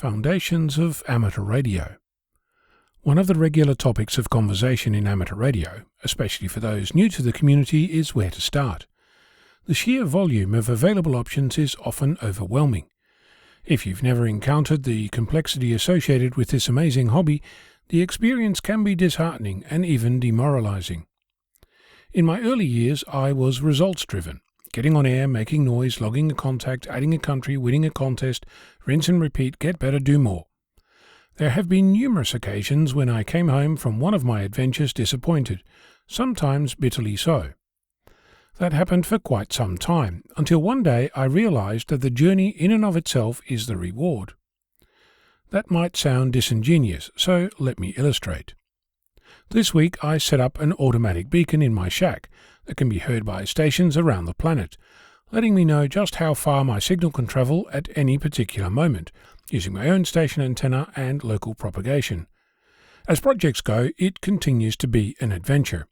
Foundations of Amateur Radio. One of the regular topics of conversation in amateur radio, especially for those new to the community, is where to start. The sheer volume of available options is often overwhelming. If you've never encountered the complexity associated with this amazing hobby, the experience can be disheartening and even demoralising. In my early years, I was results-driven. Getting on air, making noise, logging a contact, adding a country, winning a contest, rinse and repeat, get better, do more. There have been numerous occasions when I came home from one of my adventures disappointed, sometimes bitterly so. That happened for quite some time, until one day I realized that the journey in and of itself is the reward. That might sound disingenuous, so let me illustrate. This week I set up an automatic beacon in my shack that can be heard by stations around the planet, letting me know just how far my signal can travel at any particular moment, using my own station antenna and local propagation. As projects go, it continues to be an adventure.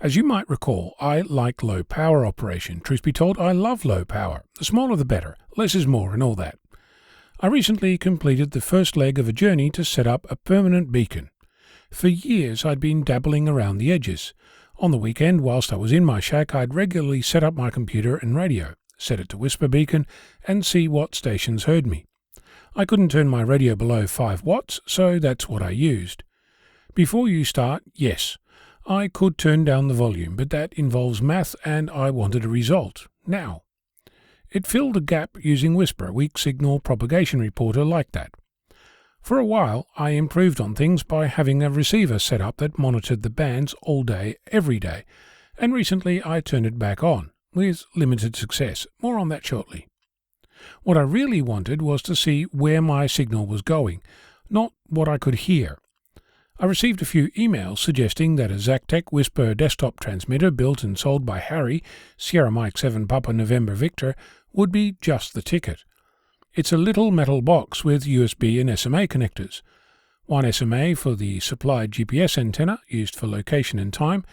As you might recall, I like low power operation. Truth be told, I love low power. The smaller the better, less is more and all that. I recently completed the first leg of a journey to set up a permanent beacon. For years I'd been dabbling around the edges. On the weekend, whilst I was in my shack, I'd regularly set up my computer and radio, set it to whisper beacon, and see what stations heard me. I couldn't turn my radio below 5 watts, so that's what I used. Before you start, yes, I could turn down the volume, but that involves math and I wanted a result, now. It filled a gap using Whisper, a weak signal propagation reporter like that. For a while, I improved on things by having a receiver set up that monitored the bands all day, every day, and recently I turned it back on, with limited success. More on that shortly. What I really wanted was to see where my signal was going, not what I could hear. I received a few emails suggesting that a Zactec Whisper desktop transmitter built and sold by Harry, Sierra Mike 7 Papa November Victor, would be just the ticket. It's a little metal box with USB and SMA connectors. One SMA for the supplied GPS antenna, used for location and time,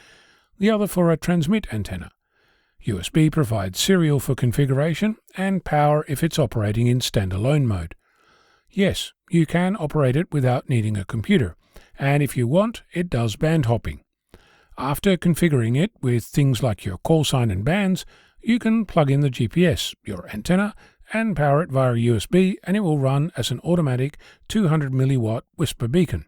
the other for a transmit antenna. USB provides serial for configuration, and power if it's operating in standalone mode. Yes, you can operate it without needing a computer, and if you want, it does band hopping. After configuring it with things like your call sign and bands, you can plug in the GPS, your antenna, and power it via USB, and it will run as an automatic 200 milliwatt Whisper beacon.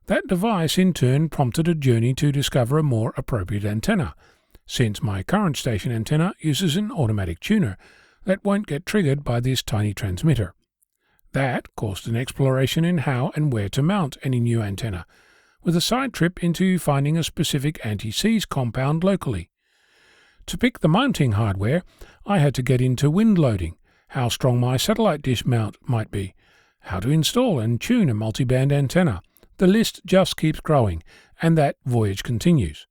That device in turn prompted a journey to discover a more appropriate antenna, since my current station antenna uses an automatic tuner that won't get triggered by this tiny transmitter. That caused an exploration in how and where to mount any new antenna, with a side trip into finding a specific anti-seize compound locally. To pick the mounting hardware, I had to get into wind loading, how strong my satellite dish mount might be, how to install and tune a multiband antenna. The list just keeps growing, and that voyage continues.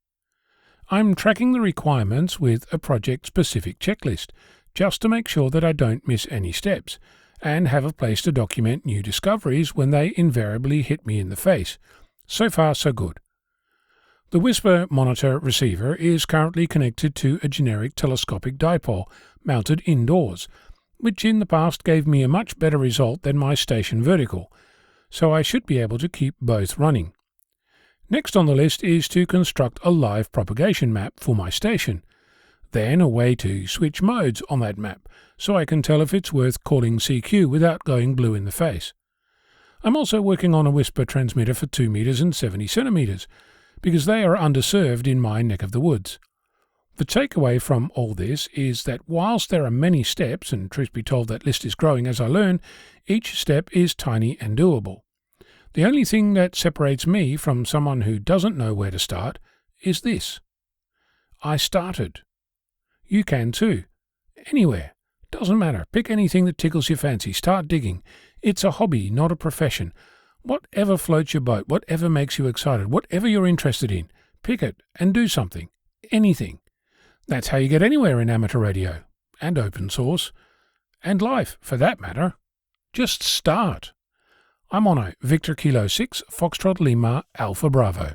I'm tracking the requirements with a project-specific checklist, just to make sure that I don't miss any steps, and have a place to document new discoveries when they invariably hit me in the face. So far, so good. The Whisper monitor receiver is currently connected to a generic telescopic dipole mounted indoors, which in the past gave me a much better result than my station vertical, so I should be able to keep both running. Next on the list is to construct a live propagation map for my station, then a way to switch modes on that map so I can tell if it's worth calling CQ without going blue in the face. I'm also working on a Whisper transmitter for 2 meters and 70 centimeters, because they are underserved in my neck of the woods. The takeaway from all this is that whilst there are many steps, and truth be told that list is growing as I learn, each step is tiny and doable. The only thing that separates me from someone who doesn't know where to start is this. I started. You can too. Anywhere. Doesn't matter. Pick anything that tickles your fancy. Start digging. It's a hobby, not a profession. Whatever floats your boat, whatever makes you excited, whatever you're interested in, pick it and do something. Anything. That's how you get anywhere in amateur radio, and open source, and life, for that matter. Just start. I'm Ono, Victor Kilo 6, Foxtrot Lima, Alpha Bravo.